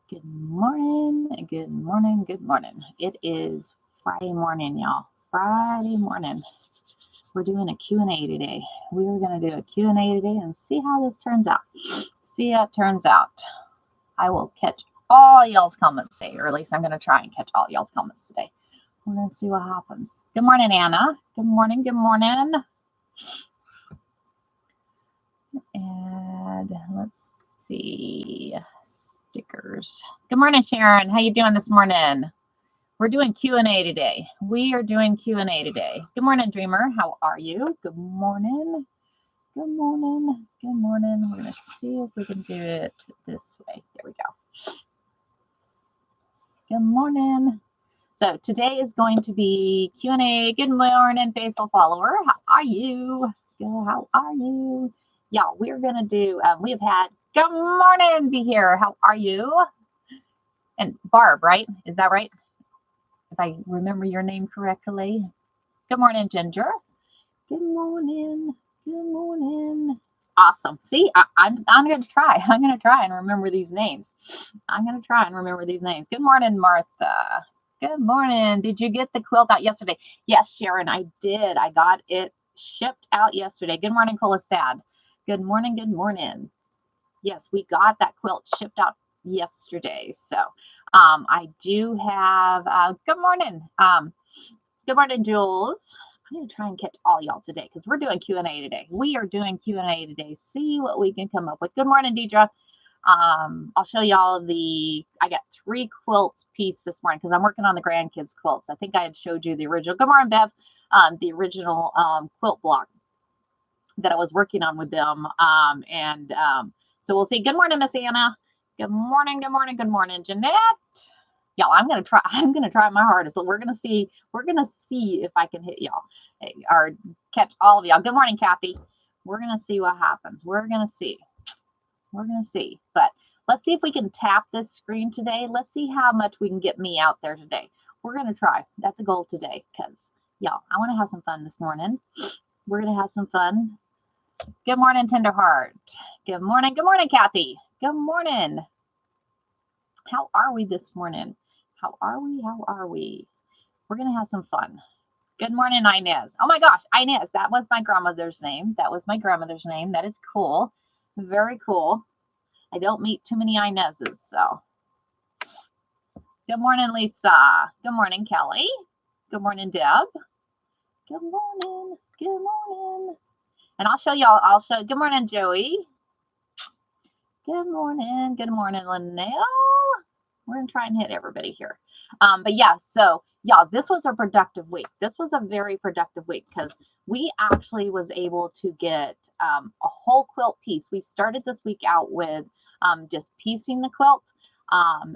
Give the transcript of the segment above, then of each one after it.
Good morning, good morning, good morning. It is Friday morning, y'all. Friday morning. We're doing a Q&A today. We are going to do a Q&A today and see how this turns out. See how it turns out. I will catch all y'all's comments today, or at least I'm going to try and catch all y'all's comments today. We're going to see what happens. Good morning, Anna. Good morning, good morning. And let's see. Stickers. Good morning, Sharon. How you doing this morning? We're doing Q&A today. We are doing Q&A today. Good morning, Dreamer. How are you? Good morning. Good morning. Good morning. We're going to see if we can do it this way. There we go. Good morning. So today is going to be Q&A. Good morning, faithful follower. How are you? How are you? Y'all, we're going to do, we have had, good morning, be here. How are you? And Barb, right? Is that right? If I remember your name correctly. Good morning, Ginger. Good morning. Good morning. Awesome. See, I'm going to try. I'm going to try and remember these names. Good morning, Martha. Good morning. Did you get the quilt out yesterday? Yes, Sharon, I did. I got it shipped out yesterday. Good morning, Colestad. Good morning. Good morning. Yes, we got that quilt shipped out yesterday. So I do have, good morning. Good morning, Jules. I'm going to try and catch all y'all today because we're doing Q&A today. We are doing Q&A today. See what we can come up with. Good morning, Deidre. I'll show y'all I got 3 quilts piece this morning because I'm working on the grandkids quilts. I think I had showed you the original. Good morning, Bev. The original quilt block that I was working on with them. So we'll see. Good morning, Miss Anna. Good morning, good morning, good morning, Jeanette. Y'all, I'm gonna try my hardest. We're gonna see if I can hit y'all or catch all of y'all. Good morning, Kathy. We're gonna see what happens. We're gonna see. But let's see if we can tap this screen today. Let's see how much we can get me out there today. We're gonna try. That's a goal today, because y'all, I want to have some fun this morning. We're gonna have some fun. Good morning, Tenderheart. Good morning, Kathy. Good morning. How are we this morning? How are we? We're going to have some fun. Good morning, Inez. Oh my gosh, Inez, that was my grandmother's name. That is cool. Very cool. I don't meet too many Inezes, so. Good morning, Lisa. Good morning, Kelly. Good morning, Deb. Good morning. And good morning, Joey. Good morning, Linnell. We're going to try and hit everybody here. But yeah, so y'all, this was a productive week. This was a very productive week because we actually was able to get a whole quilt piece. We started this week out with just piecing the quilt.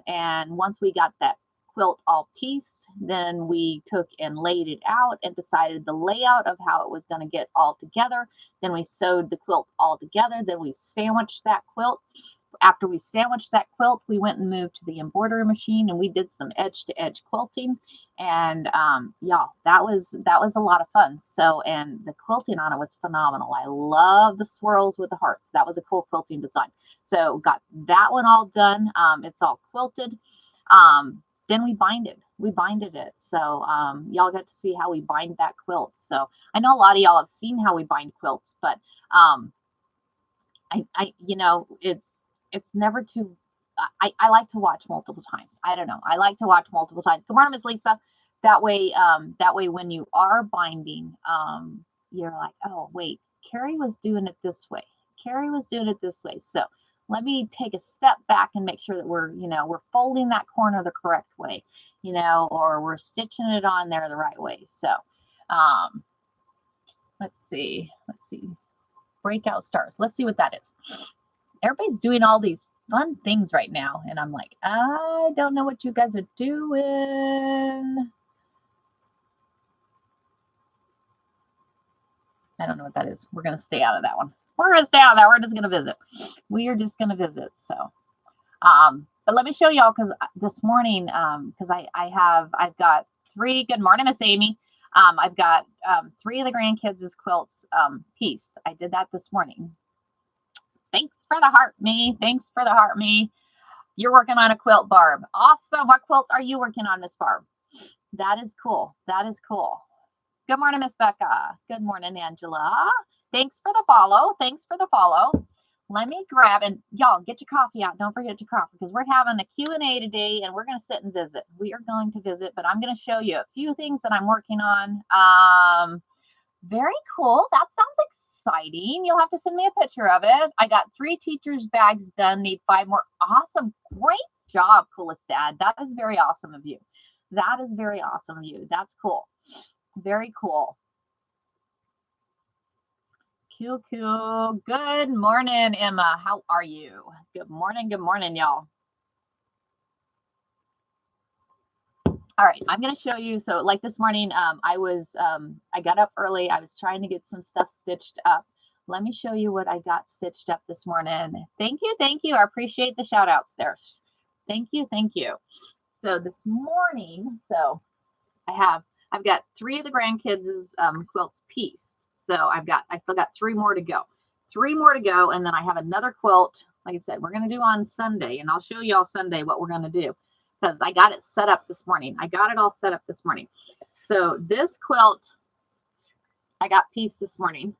And once we got that quilt all pieced, then we took and laid it out and decided the layout of how it was going to get all together. Then we sewed the quilt all together. Then we sandwiched that quilt. After we sandwiched that quilt, we went and moved to the embroidery machine and we did some edge to edge quilting. And y'all, that was a lot of fun. So, and the quilting on it was phenomenal. I love the swirls with the hearts. That was a cool quilting design. So got that one all done. It's all quilted. Then we binded it. So y'all got to see how we bind that quilt. So I know a lot of y'all have seen how we bind quilts, but it's never too, I like to watch multiple times. I don't know. I like to watch multiple times. Good morning, Miss Lisa. That way when you are binding, you're like, oh wait, Carrie was doing it this way. So let me take a step back and make sure that we're folding that corner the correct way, or we're stitching it on there the right way. So let's see. Breakout stars. Let's see what that is. Everybody's doing all these fun things right now. And I'm like, I don't know what you guys are doing. I don't know what that is. We're going to stay out of that one. We're just going to visit. We are just going to visit. So, but let me show y'all, because this morning, because I've got 3. Good morning, Miss Amy. I've got 3 of the grandkids' quilts piece. I did that this morning. Thanks for the heart, me. You're working on a quilt, Barb. Awesome. What quilts are you working on, Miss Barb? That is cool. That is cool. Good morning, Miss Becca. Good morning, Angela. Thanks for the follow. Thanks for the follow. Let me grab, and y'all get your coffee out. Don't forget your coffee, because we're having a Q&A today, and we're going to sit and visit. We are going to visit, but I'm going to show you a few things that I'm working on. Very cool. That sounds exciting. You'll have to send me a picture of it. I got 3 teachers' bags done. Need 5 more. Awesome. Great job, Coolestad. That is very awesome of you. That is very awesome of you. That's cool. Very cool. Cool. Good morning, Emma. How are you? Good morning, y'all. All right, I'm going to show you. So like this morning, I got up early. I was trying to get some stuff stitched up. Let me show you what I got stitched up this morning. Thank you. I appreciate the shout outs there. Thank you. So this morning, I've got 3 of the grandkids' quilts pieced. So I still got 3 more to go. 3 more to go, and then I have another quilt. Like I said, we're going to do on Sunday, and I'll show you all Sunday what we're going to do, because I got it set up this morning. I got it all set up this morning. So this quilt I got pieced this morning.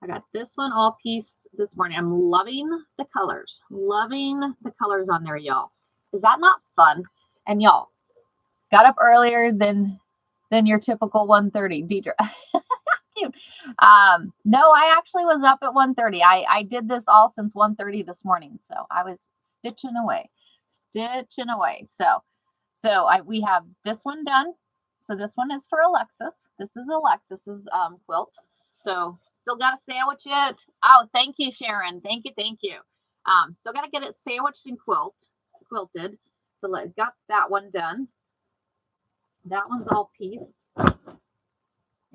I got this one all pieced this morning. I'm loving the colors. Loving the colors on there, y'all. Is that not fun? And y'all got up earlier than your typical 1:30, Deidre. Cute. No, I actually was up at 1:30. I did this all since 1:30 this morning. So I was stitching away. So we have this one done. So this one is for Alexis. This is Alexis's quilt. So still got to sandwich it. Oh, thank you, Sharon. Thank you. Still got to get it sandwiched and quilted. So I got that one done. That one's all pieced.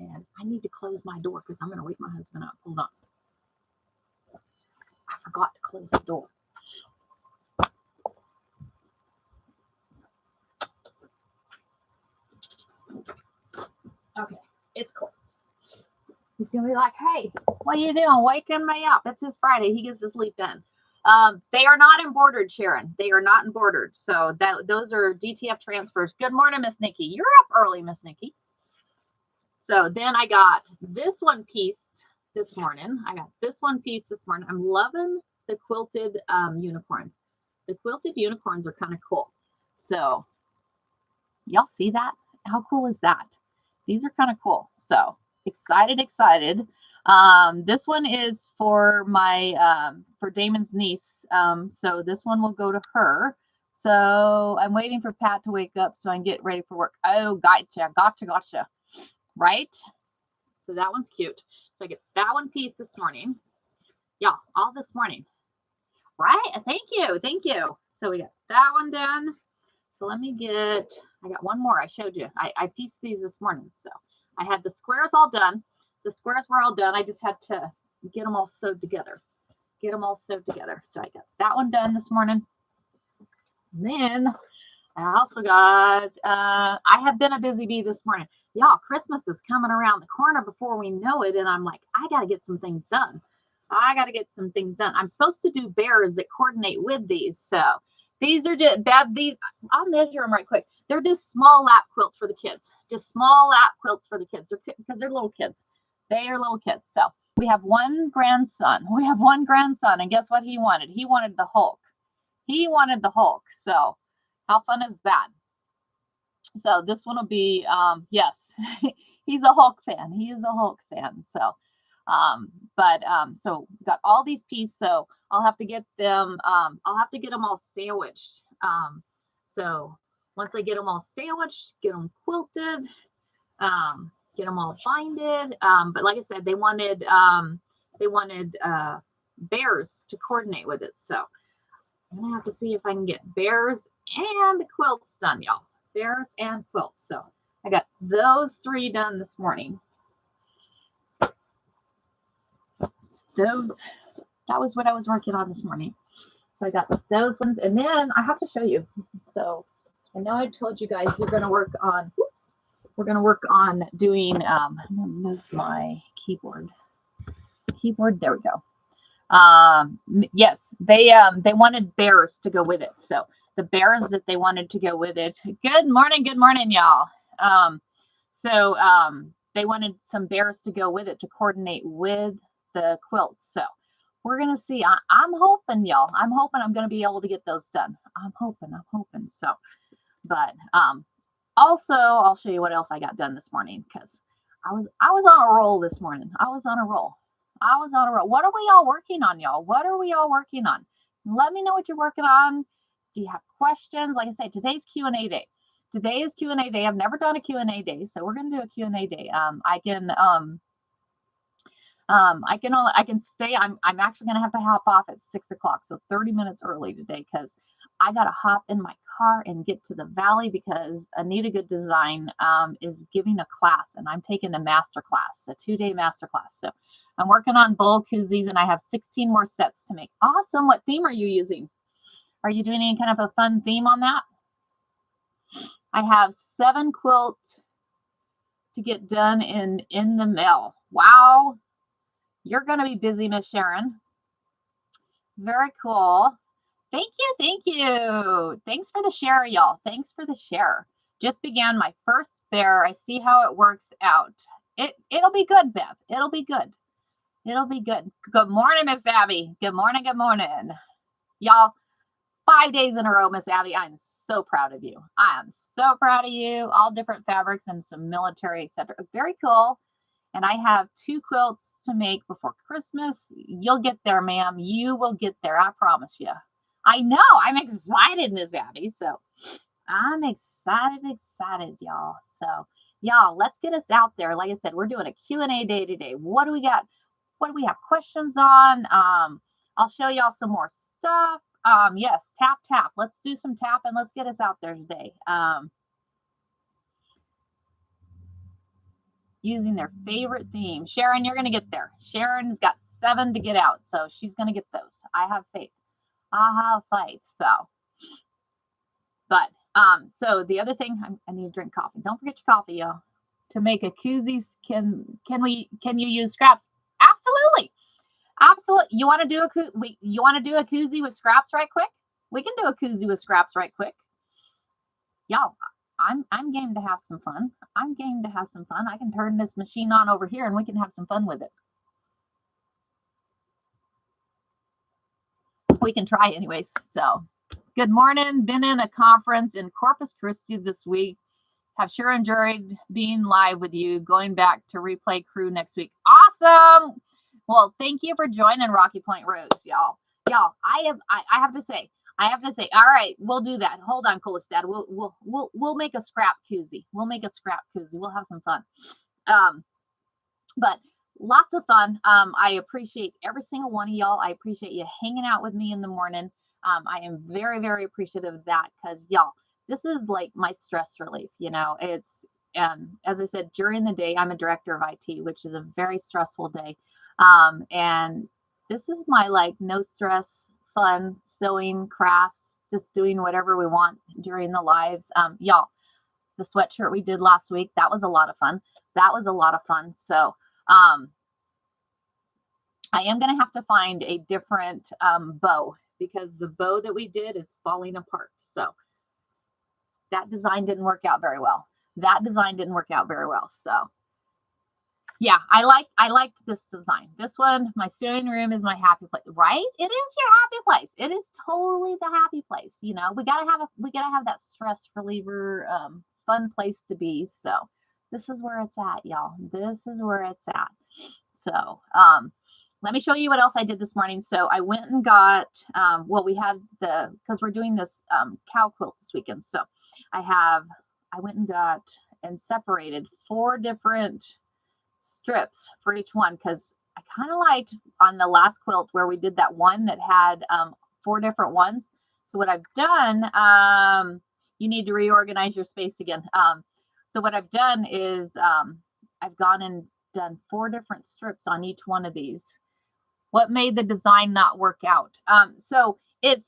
And I need to close my door because I'm going to wake my husband up. Hold on. I forgot to close the door. Okay, it's closed. He's going to be like, hey, what are you doing? Waking me up. It's his Friday. He gets to sleep in. They are not embroidered, Sharon. They are not embroidered. So those are DTF transfers. Good morning, Miss Nikki. You're up early, Miss Nikki. So then I got this one pieced this morning. I'm loving the quilted unicorns. The quilted unicorns are kind of cool. So y'all see that? How cool is that? These are kind of cool. So excited. This one is for my for Damon's niece. So this one will go to her. So I'm waiting for Pat to wake up so I can get ready for work. Oh, gotcha. Right? So that one's cute. So I get that one piece this morning. Yeah, all this morning. Right? Thank you. So we got that one done. So I got one more. I showed you. I pieced these this morning. So I had the squares all done. The squares were all done. I just had to get them all sewed together. So I got that one done this morning. And then I also got, I have been a busy bee this morning. Y'all, Christmas is coming around the corner before we know it. And I'm like, I got to get some things done. I'm supposed to do bears that coordinate with these. So these are just, I'll measure them right quick. They're just small lap quilts for the kids. Because they're little kids. They are little kids. So we have one grandson. And guess what he wanted? He wanted the Hulk. So how fun is that? So this one will be, yes, he's a Hulk fan. So, so got all these pieces. So I'll have to get them, all sandwiched. So once I get them all sandwiched, get them quilted, get them all binded. But like I said, they wanted bears to coordinate with it. So I'm gonna have to see if I can get bears and quilts done, y'all. Bears and quilts. So I got those 3 done this morning. That was what I was working on this morning. So I got those ones, and then I have to show you. So I know I told you guys we're going to work on doing, I'm going to move my keyboard. There we go. Yes, they wanted bears to go with it. So the bears that they wanted to go with it. Good morning, y'all. Um, they wanted some bears to go with it to coordinate with the quilts. So we're gonna see. I'm hoping, y'all. I'm hoping I'm gonna be able to get those done. I'm hoping. I'm hoping. So, but also I'll show you what else I got done this morning because I was on a roll this morning. I was on a roll. I was on a roll. What are we all working on, y'all? What are we all working on? Let me know what you're working on. Do you have questions? Like I said, today's Q&A day. Today is Q&A day. I've never done a Q&A day, so we're gonna do a Q&A day. I can stay. I'm actually gonna have to hop off at 6 o'clock, so 30 minutes early today because I gotta hop in my car and get to the valley because Anita Good Design is giving a class and I'm taking a master class, a 2-day master class. So I'm working on bowl koozies and I have 16 more sets to make. Awesome. What theme are you using? Are you doing any kind of a fun theme on that? I have 7 quilts to get done in the mail. Wow. You're going to be busy, Miss Sharon. Very cool. Thank you. Thank you. Thanks for the share, y'all. Thanks for the share. Just began my first bear. I see how it works out. It'll be good, Bev. It'll be good. It'll be good. Good morning, Miss Abby. Good morning. Good morning. Y'all, 5 days in a row, Miss Abby. I'm so proud of you. I am so proud of you. All different fabrics and some military, etc. Very cool. And I have 2 quilts to make before Christmas. You'll get there, ma'am. You will get there. I promise you. I know. I'm excited, Miss Abby. So I'm excited, y'all. So y'all, let's get us out there. Like I said, we're doing a Q&A day today. What do we got? What do we have questions on? I'll show y'all some more stuff. Yes, tap. Let's do some tap and let's get us out there today. Using their favorite theme. Sharon, you're going to get there. Sharon's got 7 to get out, so she's going to get those. I have faith. So, but, so the other thing, I need to drink coffee. Don't forget your coffee, y'all. To make a koozie, can you use scraps? Absolutely. You want to do a koozie with scraps right quick? We can do a koozie with scraps right quick. Y'all, I'm game to have some fun. I'm game to have some fun. I can turn this machine on over here and we can have some fun with it. We can try anyways. So good morning. Been in a conference in Corpus Christi this week. Have sure enjoyed being live with you. Going back to replay crew next week. Awesome. Well, thank you for joining Rocky Point Rose, y'all. I have to say, all right, we'll do that. Hold on, Coolest Dad. We'll make a scrap koozie. We'll have some fun. But lots of fun. I appreciate every single one of y'all. I appreciate you hanging out with me in the morning. I am very, very appreciative of that because y'all, this is like my stress relief. You know, it's as I said, during the day, I'm a director of IT, which is a very stressful day. And this is my like no stress, fun sewing crafts, just doing whatever we want during the lives. Y'all, the sweatshirt we did last week, that was a lot of fun. So I am going to have to find a different bow because the bow that we did is falling apart. So that design didn't work out very well. So yeah, I liked this design. This one, my sewing room is my happy place, right? It is your happy place. It is totally the happy place. You know, we gotta have that stress reliever, fun place to be. So this is where it's at, y'all. This is where it's at. So let me show you what else I did this morning. So I went and got we had because we're doing this cow quilt this weekend. So I went and got and separated 4 different strips for each one because I kind of liked on the last quilt where we did that one that had 4 different ones. So what I've done, you need to reorganize your space again. So what I've done is I've gone and done 4 different strips on each one of these. What made the design not work out? So if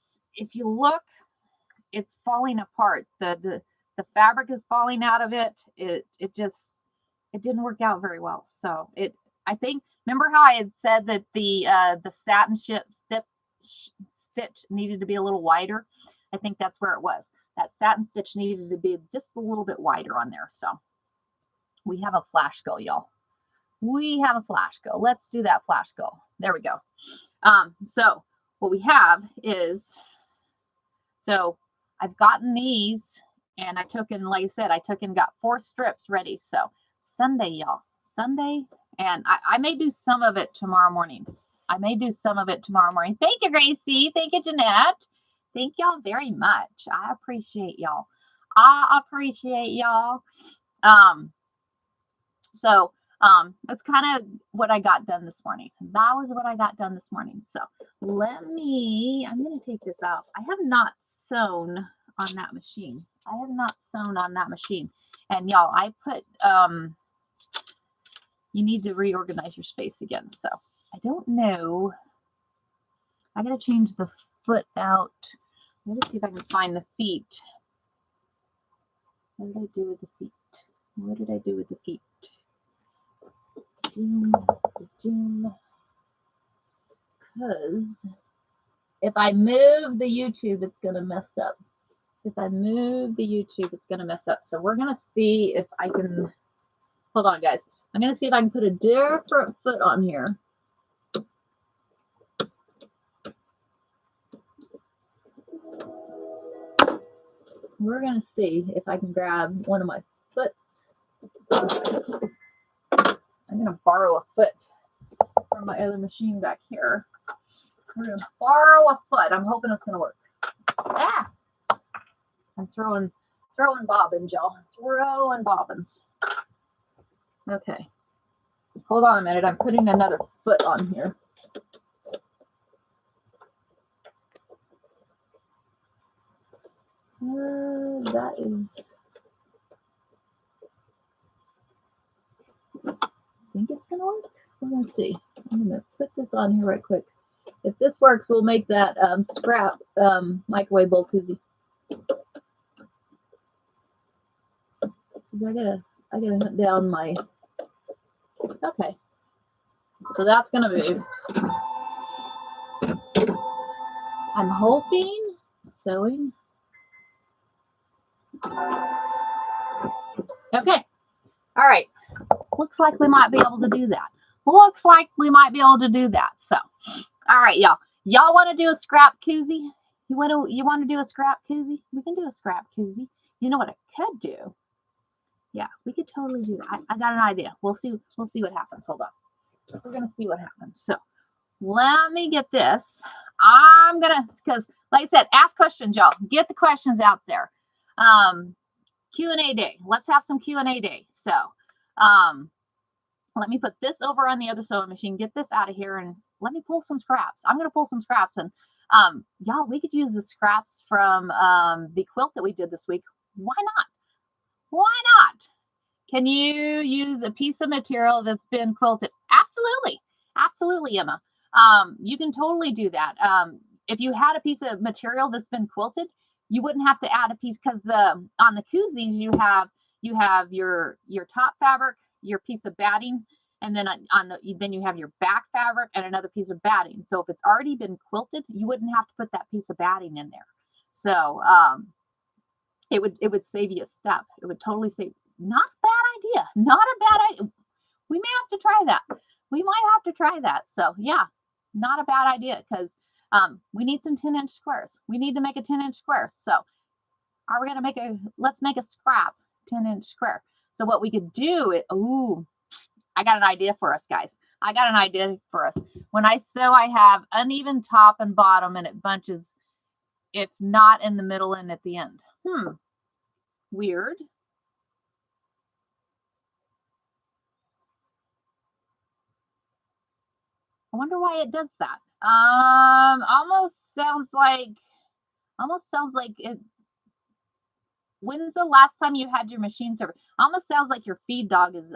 you look, it's falling apart. The fabric is falling out of it. It didn't work out very well. So I think Remember how I had said that the satin stitch needed to be a little wider? I think that's where it was. That satin stitch needed to be just a little bit wider on there. So we have a flash go, y'all. We have a flash go. Let's do that flash go. There we go. So what we have is, so I've gotten these, and I took in, like I said, I took and got 4 strips ready. So Sunday, y'all, Sunday, and I may do some of it tomorrow morning. I may do some of it tomorrow morning. Thank you, Gracie. Thank you, Jeanette. Thank y'all very much. I appreciate y'all. I appreciate y'all. So that's kind of what I got done this morning. That was what I got done this morning. So I'm going to take this out. I have not sewn on that machine. I have not sewn on that machine. And y'all, I put, you need to reorganize your space again. So I don't know. I got to change the foot out. Let's see if I can find the feet. What did I do with the feet? What did I do with the feet? Because if I move the YouTube, it's going to mess up. If I move the YouTube, it's going to mess up. So we're going to see if I can, hold on guys. I'm going to see if I can put a different foot on here. We're going to see if I can grab one of my foots. I'm going to borrow a foot from my other machine back here. We're going to borrow a foot. I'm hoping it's going to work. Ah! I'm throwing bobbins, y'all. Throwing bobbins. Okay. Hold on a minute. I'm putting another foot on here. That is... I think it's going to work. We're going to see. I'm going to put this on here right quick. If this works, we'll make that scrap microwave bowl koozie. I gotta hunt down my. Okay, so that's gonna be. I'm hoping sewing. Okay, all right. Looks like we might be able to do that. Looks like we might be able to do that. So, all right, y'all. Y'all want to do a scrap koozie? You want to do a scrap koozie? We can do a scrap koozie. You know what I could do? Yeah, we could totally do that. I got an idea. We'll see what happens. Hold on. We're gonna see what happens. So let me get this. I'm gonna, because like I said, ask questions, y'all. Get the questions out there. Q&A day. Let's have some Q&A day. So let me put this over on the other sewing machine, get this out of here, and let me pull some scraps. I'm gonna pull some scraps, and y'all, we could use the scraps from the quilt that we did this week. Why not? Why not? Can you use a piece of material that's been quilted? Absolutely. Absolutely, Emma. You can totally do that. If you had a piece of material that's been quilted, you wouldn't have to add a piece, because on the koozies you have your top fabric, your piece of batting, and then then you have your back fabric and another piece of batting. So if it's already been quilted, you wouldn't have to put that piece of batting in there. So it would save you a step. It would totally save. Not a bad idea. Not a bad idea. We may have to try that. We might have to try that. So yeah, not a bad idea, because we need some 10-inch squares. We need to make a 10-inch square. So are we going to let's make a scrap 10-inch square. So what we could do is, I got an idea for us, guys. I got an idea for us. When I sew, I have uneven top and bottom, and it bunches, if not in the middle and at the end. Weird. I wonder why it does that. Almost sounds like it. When's the last time you had your machine server? Almost sounds like your feed dog is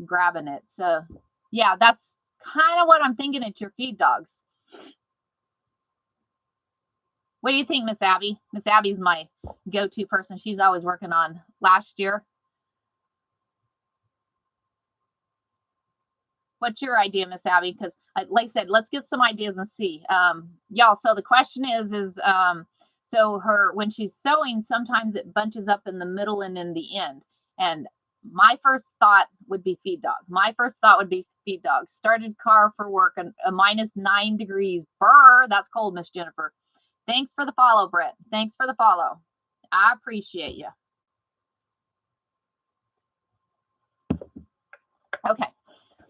grabbing it. So yeah, that's kind of what I'm thinking. It's your feed dogs. What do you think, Miss Abby? Miss Abby's my go-to person. She's always working on last year. What's your idea, Miss Abby? Because like I said, let's get some ideas and see. Y'all, so the question is so when she's sewing, sometimes it bunches up in the middle and in the end. And my first thought would be feed dog. Started car for work and a -9 degrees. Brr, that's cold, Miss Jennifer. Thanks for the follow, Britt. Thanks for the follow. I appreciate you. Okay,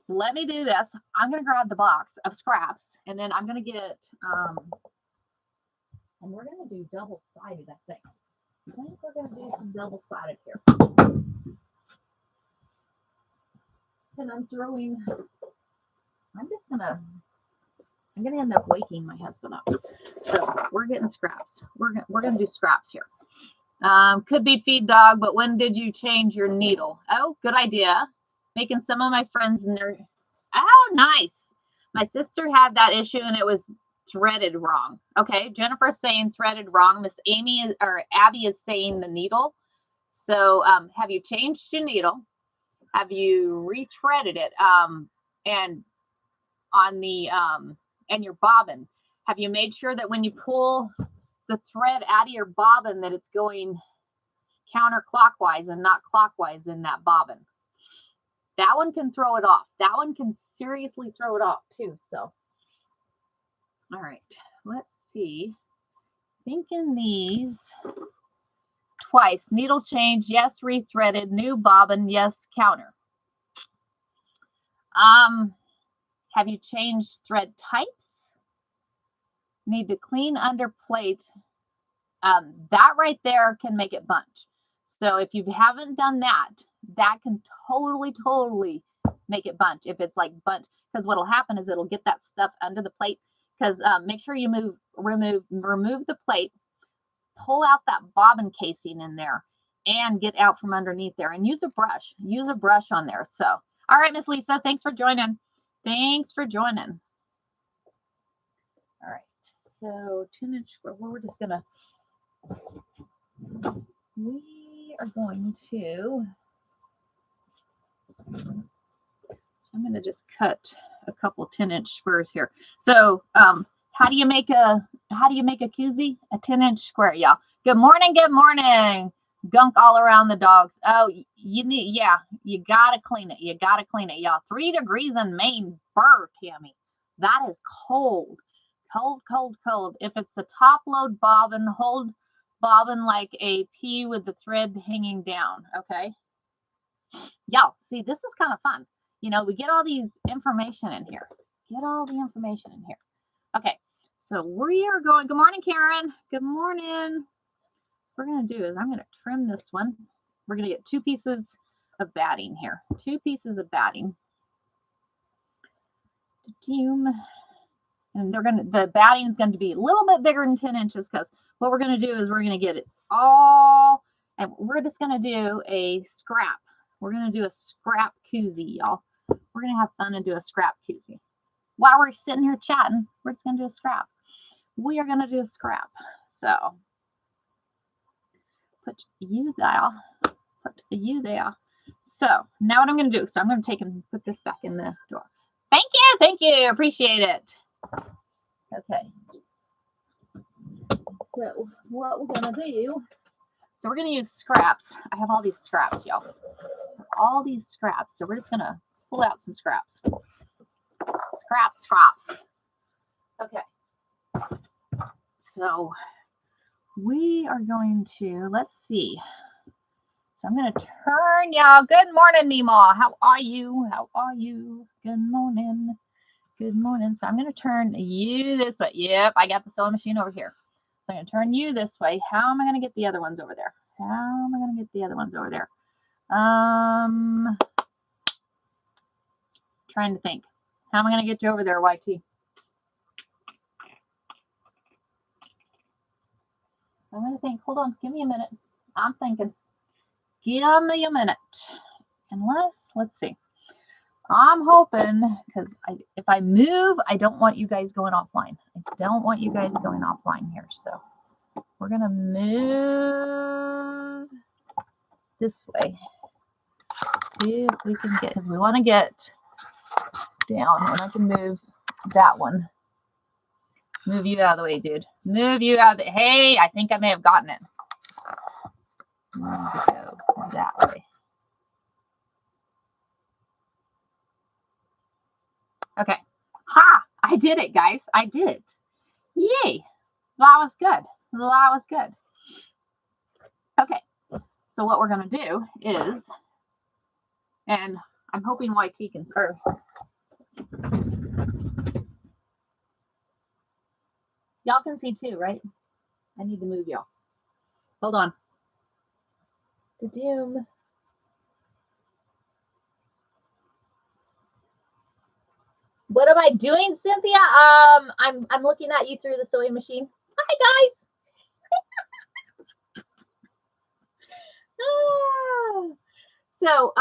let me do this. I'm going to grab the box of scraps, and then I'm going to get, and we're going to do double-sided, I think. I think we're going to do some double-sided here. And I'm going to end up waking my husband up. So we're getting scraps. We're going to do scraps here. Could be feed dog, but when did you change your needle? Oh, good idea. Making some of my friends in their, oh, nice. My sister had that issue and it was threaded wrong. Okay, Jennifer's saying threaded wrong. Miss Abby is saying the needle. So have you changed your needle? Have you rethreaded it? And on the and your bobbin, have you made sure that when you pull the thread out of your bobbin that it's going counterclockwise and not clockwise in that bobbin? That one can throw it off. That one can seriously throw it off too. So, all right, let's see. Thinking these twice. Needle change, yes. Rethreaded. New bobbin, yes. Counter. Have you changed thread types? Need to clean under plate. That right there can make it bunch. So if you haven't done that, that can totally make it bunch. If it's like bunch, because what'll happen is it'll get that stuff under the plate. Because make sure you remove the plate, pull out that bobbin casing in there, and get out from underneath there. And use a brush. Use a brush on there. So, all right, Miss Lisa, thanks for joining. Thanks for joining. All right. So 2-inch square. Well, we're just gonna. We are going to. I'm going to just cut a couple 10-inch squares here. So, how do you make a koozie? A 10-inch square, y'all. Good morning. Good morning. Gunk all around the dogs. Oh, you gotta clean it. You gotta clean it, y'all. 3 degrees in Maine. Burr, Tammy. That is cold. Cold. If it's the top load bobbin, hold bobbin like a pea with the thread hanging down. Okay. Y'all, see, this is kind of fun. You know, we get all these information in here. Okay, so we are going. Good morning, Karen. Good morning. What we're going to do is I'm going to trim this one. We're going to get 2 pieces of batting here. 2 pieces of batting. And the batting is going to be a little bit bigger than 10 inches because what we're going to do is we're going to get it all, and we're just going to do a scrap. We're going to do a scrap koozie, y'all. We're going to have fun and do a scrap koozie. While we're sitting here chatting, we're just going to do a scrap. We are going to do a scrap. So, put you there. So, now what I'm going to do, so I'm going to take and put this back in the drawer. Thank you. Appreciate it. Okay. So, what we're going to do, so we're going to use scraps. I have all these scraps, y'all. All these scraps. So, we're just going to pull out some scraps. Scraps. Okay. So, we are going to, let's see. So, I'm going to turn, y'all. Good morning, Meemaw. How are you? Good morning. So, I'm going to turn you this way. Yep, I got the sewing machine over here. So, I'm going to turn you this way. How am I going to get the other ones over there? Trying to think. How am I going to get you over there, YT? I'm going to think. Hold on. Give me a minute. I'm thinking. Give me a minute. Let's see. I'm hoping, because if I move, I don't want you guys going offline. Here. So we're going to move this way. See if we can get, because we want to get down, and I can move that one. Move you out of the way, dude. Move you out of the, hey, I think I may have gotten it. Go that way. Okay. Ha! I did it, guys. I did it. Yay. That was good. That was good. Okay. So what we're going to do is, and I'm hoping YT can, or y'all can see too, right? I need to move y'all. Hold on. The doom. What am I doing, Cynthia? I'm looking at you through the sewing machine. Hi, guys. So,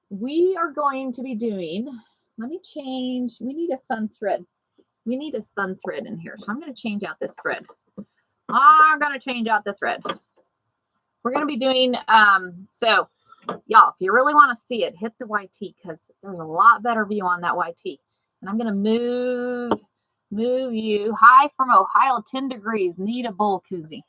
we are going to be doing, let me change, we need a fun thread. We need a fun thread in here. So I'm going to change out this thread. I'm going to change out the thread. We're going to be doing, so y'all, if you really want to see it, hit the YT because there's a lot better view on that YT. And I'm going to move you. Hi from Ohio, 10 degrees. Need a bowl koozie.